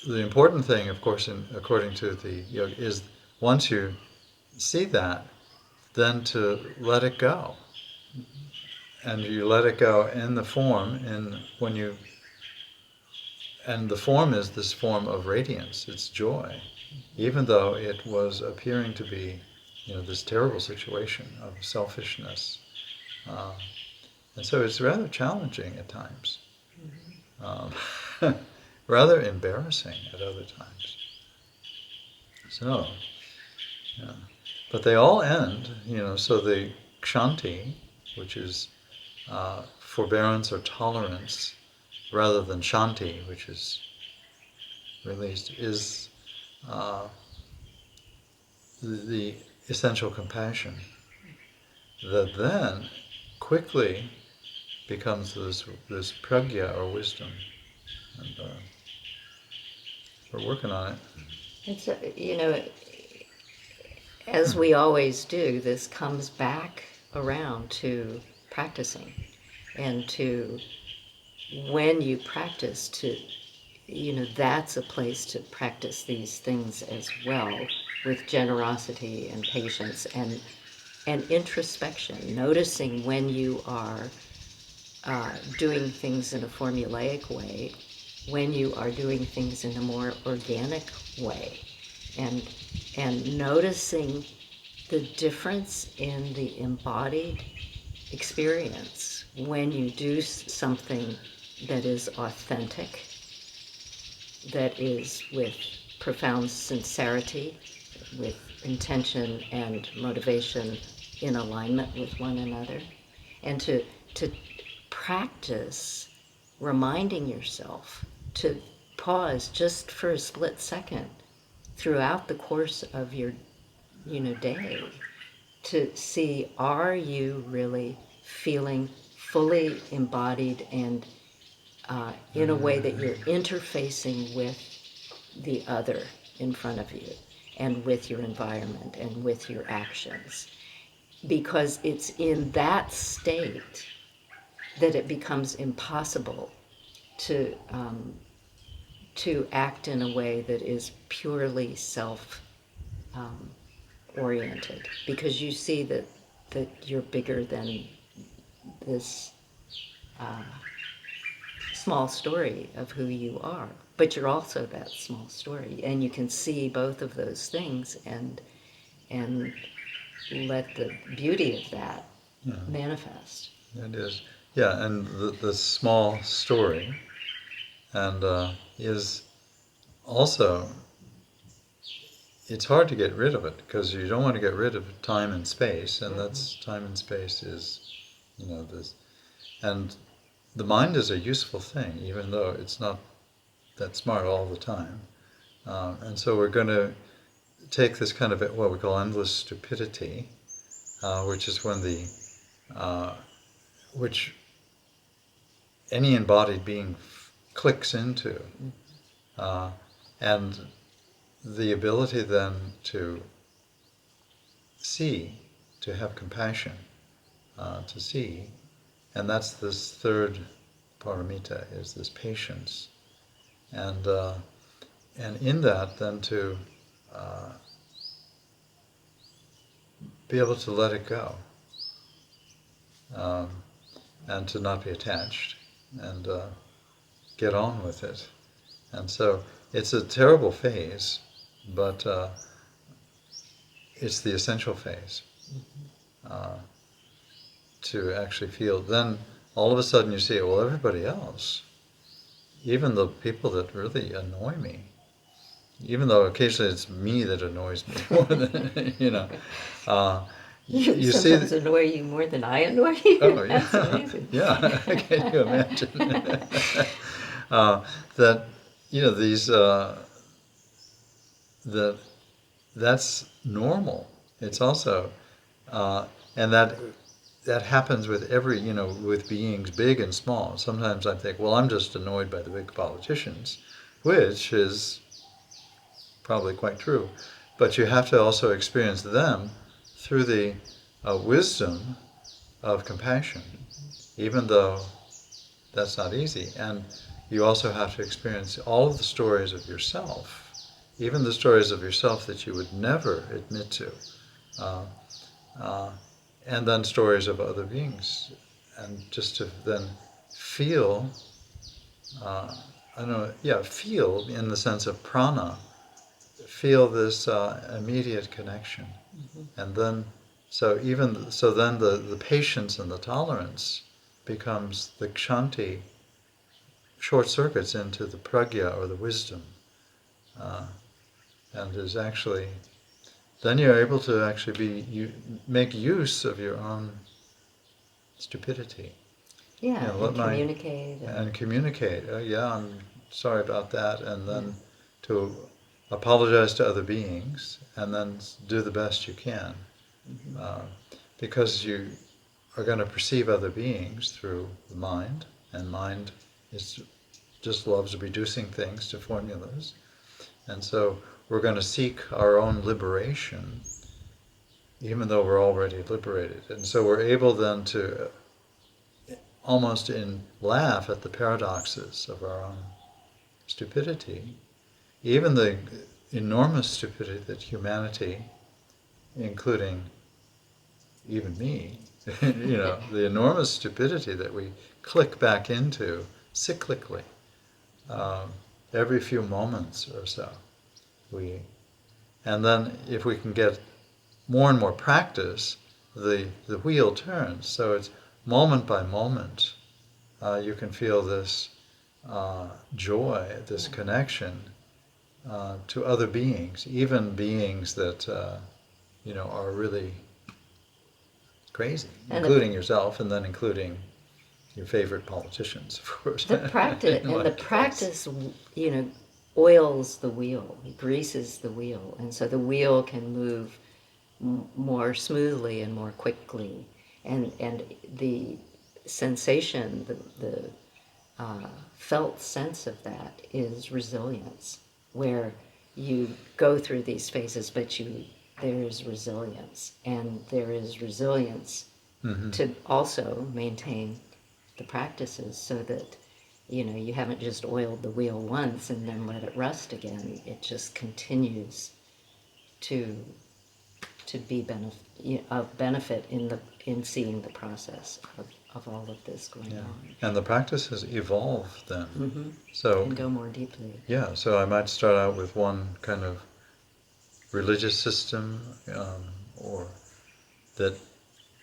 Speaker 2: the important thing, of course, according to the yoga, is once you see that, then to let it go. And you let it go in the form, and the form is this form of radiance, it's joy, even though it was appearing to be, this terrible situation of selfishness. Uh, and so it's rather challenging at times, rather embarrassing at other times. So, yeah. But they all end, so the kshanti, which is forbearance or tolerance, rather than shanti, which is released, is the essential compassion that then quickly becomes this pragya or wisdom. And we're working on it.
Speaker 1: It's, as we always do, this comes back around to practicing, and to, when you practice, to, that's a place to practice these things as well, with generosity and patience and introspection, noticing when you are doing things in a formulaic way, when you are doing things in a more organic way, and noticing the difference in the embodied experience when you do something that is authentic, that is with profound sincerity, with intention and motivation in alignment with one another, and to practice reminding yourself to pause just for a split second throughout the course of your day, to see, are you really feeling fully embodied and in a way that you're interfacing with the other in front of you, and with your environment and with your actions. Because it's in that state that it becomes impossible to act in a way that is purely self oriented, because you see that you're bigger than this small story of who you are, but you're also that small story, and you can see both of those things and let the beauty of that manifest.
Speaker 2: It is. Yeah, and the small story and is also, it's hard to get rid of it, because you don't want to get rid of time and space, and that's, time and space is, this. And the mind is a useful thing, even though it's not that smart all the time. And so we're going to take this kind of what we call endless stupidity, which is when which any embodied being clicks into, and the ability then to see, to have compassion, to see, and that's this third paramita, is this patience, and in that then to be able to let it go, and to not be attached, and get on with it. And so it's a terrible phase, but it's the essential phase, to actually feel. Then all of a sudden you see, well, everybody else, even the people that really annoy me, even though occasionally it's me that annoys me more than, you see
Speaker 1: Sometimes annoy you more than I annoy you.
Speaker 2: Oh, yeah.
Speaker 1: That's amazing.
Speaker 2: Yeah, can you imagine? That, these, that's normal. It's also, and that happens with every, with beings big and small. Sometimes I think, well, I'm just annoyed by the big politicians, which is probably quite true. But you have to also experience them through the wisdom of compassion, even though that's not easy. And you also have to experience all of the stories of yourself, even the stories of yourself that you would never admit to, uh, and then stories of other beings, and just to then feel, I don't know, yeah, feel in the sense of prana, feel this immediate connection, and then so then the patience and the tolerance becomes the kshanti, short circuits into the pragya or the wisdom, uh, and is actually then you're able to actually make use of your own stupidity.
Speaker 1: Yeah,
Speaker 2: You know,
Speaker 1: and communicate.
Speaker 2: and communicate. Oh, yeah, I'm sorry about that, and
Speaker 1: Yeah.
Speaker 2: then to apologize to other beings, and then do the best you can, uh, because you are going to perceive other beings through the mind, and mind is just loves reducing things to formulas, and so we're going to seek our own liberation, even though we're already liberated, and so we're able then to almost laugh at the paradoxes of our own stupidity, even the enormous stupidity that humanity, including even me, the enormous stupidity that we click back into cyclically, um, every few moments or so. And then if we can get more and more practice, the wheel turns. So it's moment by moment. You can feel this joy, this connection to other beings, even beings that are really crazy,
Speaker 1: And
Speaker 2: including yourself, and then including your favorite politicians, of course.
Speaker 1: the practice
Speaker 2: In
Speaker 1: and
Speaker 2: my
Speaker 1: the
Speaker 2: case.
Speaker 1: practice, oils the wheel, greases the wheel, and so the wheel can move more smoothly and more quickly, and the sensation, the felt sense of that is resilience, where you go through these phases, but there is resilience, and there is resilience
Speaker 2: Mm-hmm.
Speaker 1: to also maintain the practices so that you haven't just oiled the wheel once and then let it rust again. It just continues to be of benefit in seeing the process of all of this going
Speaker 2: Yeah,
Speaker 1: on.
Speaker 2: and the practices evolve then.
Speaker 1: Mm-hmm.
Speaker 2: So
Speaker 1: And go more deeply.
Speaker 2: yeah, so I might start out with one kind of religious system, or that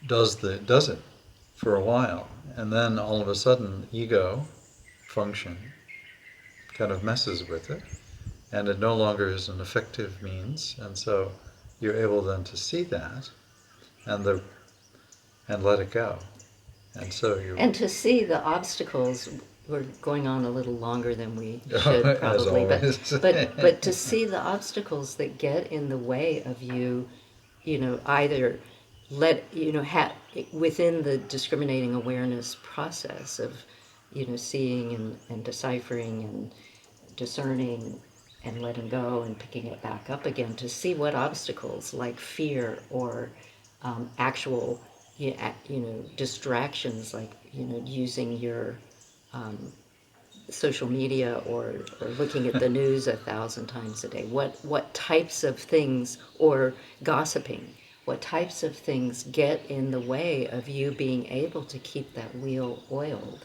Speaker 2: does it for a while, and then all of a sudden ego function kind of messes with it, and it no longer is an effective means, and so you're able then to see that and let it go, and so you
Speaker 1: And to see the obstacles, we're going on a little longer than we should
Speaker 2: as
Speaker 1: probably,
Speaker 2: always.
Speaker 1: but to see the obstacles that get in the way of you, either within the discriminating awareness process of, seeing and deciphering and discerning and letting go and picking it back up again, to see what obstacles like fear or actual distractions, like using your social media, or looking at the news 1,000 times a day, what types of things, or gossiping, what types of things get in the way of you being able to keep that wheel oiled,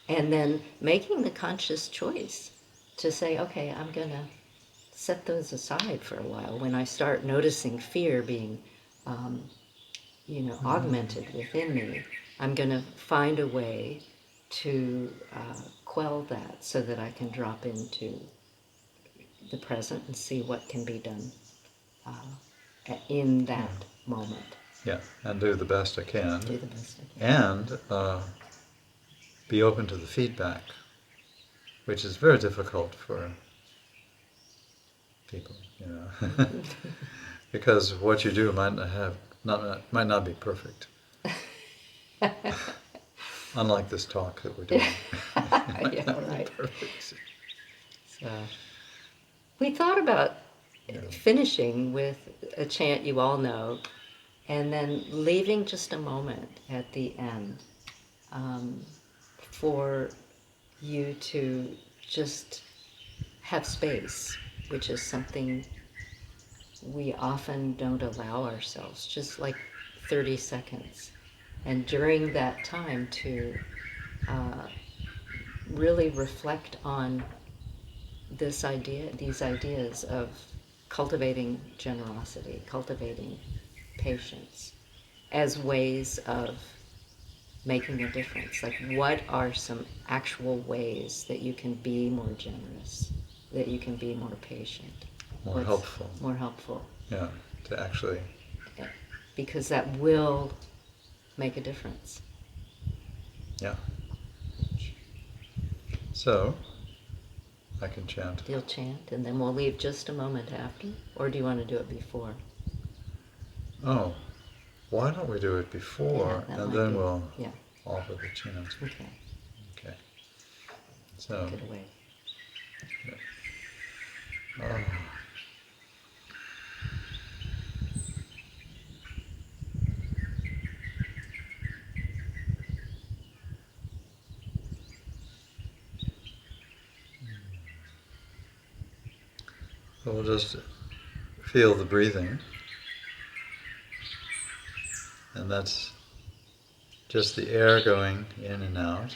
Speaker 1: and then making the conscious choice to say, okay, I'm going to set those aside for a while. When I start noticing fear being, augmented within me, I'm going to find a way to quell that so that I can drop into the present and see what can be done in
Speaker 2: Yeah.
Speaker 1: that moment.
Speaker 2: Yeah, and do the best I can,
Speaker 1: Do the best I can.
Speaker 2: and be open to the feedback, which is very difficult for people, because what you do might not be perfect. Unlike this talk that we're doing, it might
Speaker 1: Yeah,
Speaker 2: not be
Speaker 1: right.
Speaker 2: perfect.
Speaker 1: So we thought about
Speaker 2: Yeah.
Speaker 1: finishing with a chant you all know, and then leaving just a moment at the end um, for you to just have space, which is something we often don't allow ourselves. Just like 30 seconds. And during that time to really reflect on these ideas of cultivating generosity, cultivating patience as ways of making a difference. Like, what are some actual ways that you can be more generous, that you can be more patient,
Speaker 2: More helpful.
Speaker 1: More helpful.
Speaker 2: Yeah, to actually.
Speaker 1: Because that will make a difference.
Speaker 2: Yeah. So, I can chant.
Speaker 1: You'll chant, and then we'll leave just a moment after? Or do you want to do it before?
Speaker 2: Oh, why don't we do it before,
Speaker 1: Yeah,
Speaker 2: and then we'll
Speaker 1: yeah.
Speaker 2: offer the chant.
Speaker 1: Okay.
Speaker 2: Okay. So.
Speaker 1: Take it away.
Speaker 2: Oh. So we'll just feel the breathing, and that's just the air going in and out.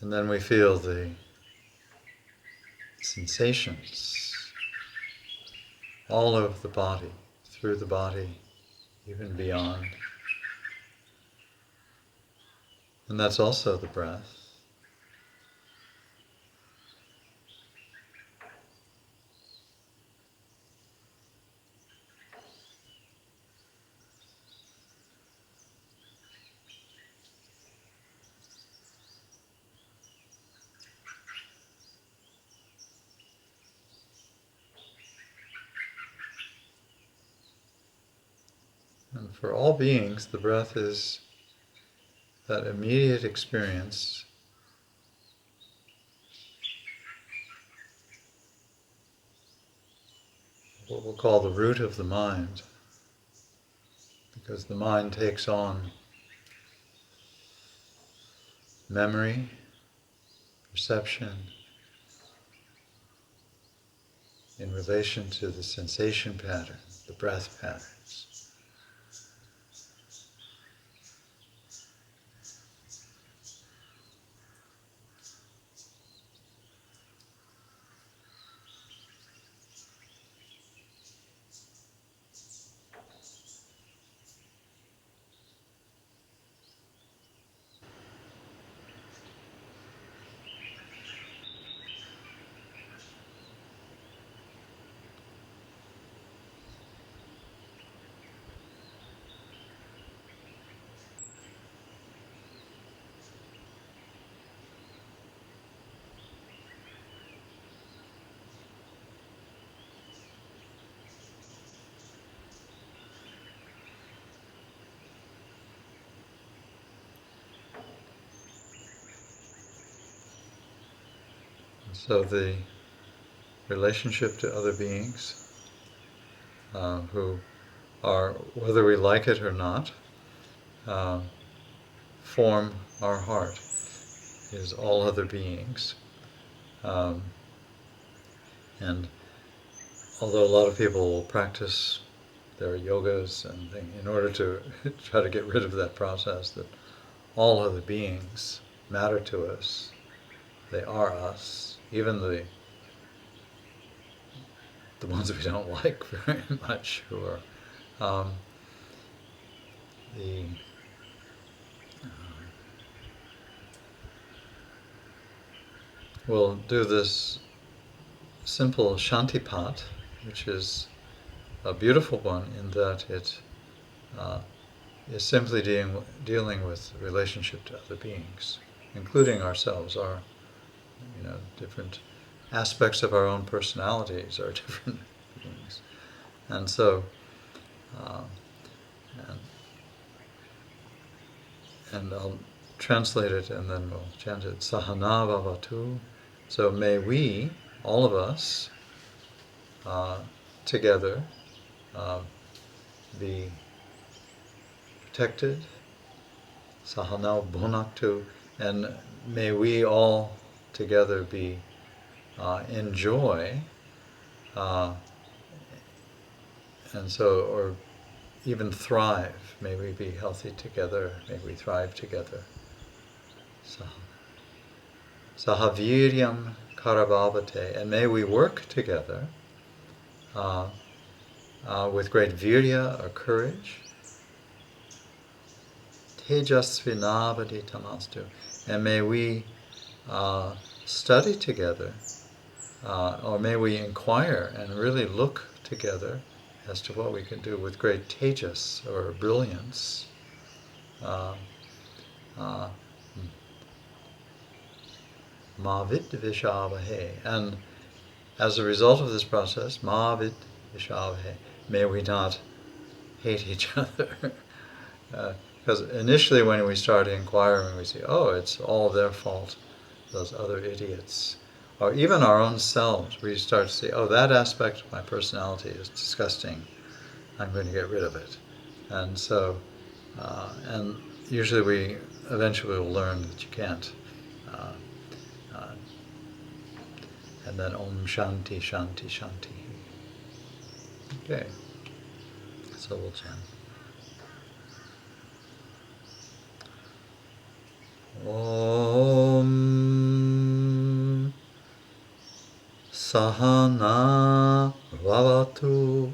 Speaker 2: And then we feel the sensations all over the body, through the body, even beyond. And that's also the breath. And for all beings, the breath is that immediate experience what we'll call the root of the mind, because the mind takes on memory, perception, in relation to the sensation pattern, the breath patterns. So the relationship to other beings who are, whether we like it or not, form our heart, is all other beings. And although a lot of people will practice their yogas and things in order to try to get rid of that process, that all other beings matter to us, they are us, even the ones we don't like very much, who are the we'll do this simple Shantipat, which is a beautiful one in that it is simply dealing with relationship to other beings, including ourselves. Our different aspects of our own personalities are different beings, and so and I'll translate it and then we'll chant it. Sahana Bhavatu. So may we, all of us, together, be protected. Sahana Bhunaktu. And may we all together be enjoy Uh, and so, or even thrive. May we be healthy together. May we thrive together. Sahaviryam karabhavate. And may we work together with great virya or courage. Tejasvinavadi tamastu. And may we study together, or may we inquire and really look together as to what we can do with great tejas or brilliance. Mavid vishavahe. And as a result of this process, mavid vishavahe, may we not hate each other. Because initially when we start inquiring, we say, oh, it's all their fault, those other idiots. Or even our own selves, we start to say, oh, that aspect of my personality is disgusting. I'm going to get rid of it. And so, and usually we eventually will learn that you can't. And then Om Shanti, Shanti, Shanti. Okay, so we'll chant. Om Sahana Vavatu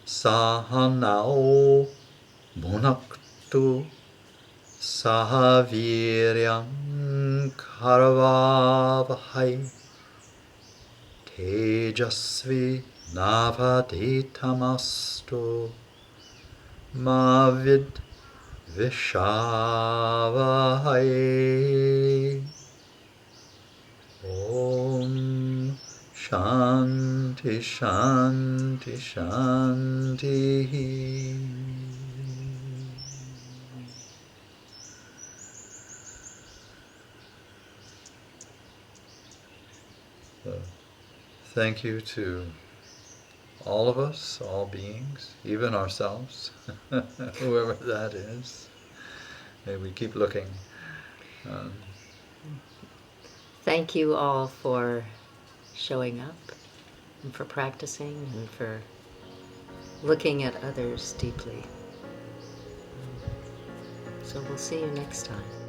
Speaker 2: Sahanao Bhunaktu Sahaviryam Karavavahai Tejasvi Navaditamastu Mavid Vishavahai. Om Shanti Shanti Shanti. So, thank you to all of us, all beings, even ourselves, whoever that is. May we keep looking.
Speaker 1: Thank you all for showing up and for practicing and for looking at others deeply. So we'll see you next time.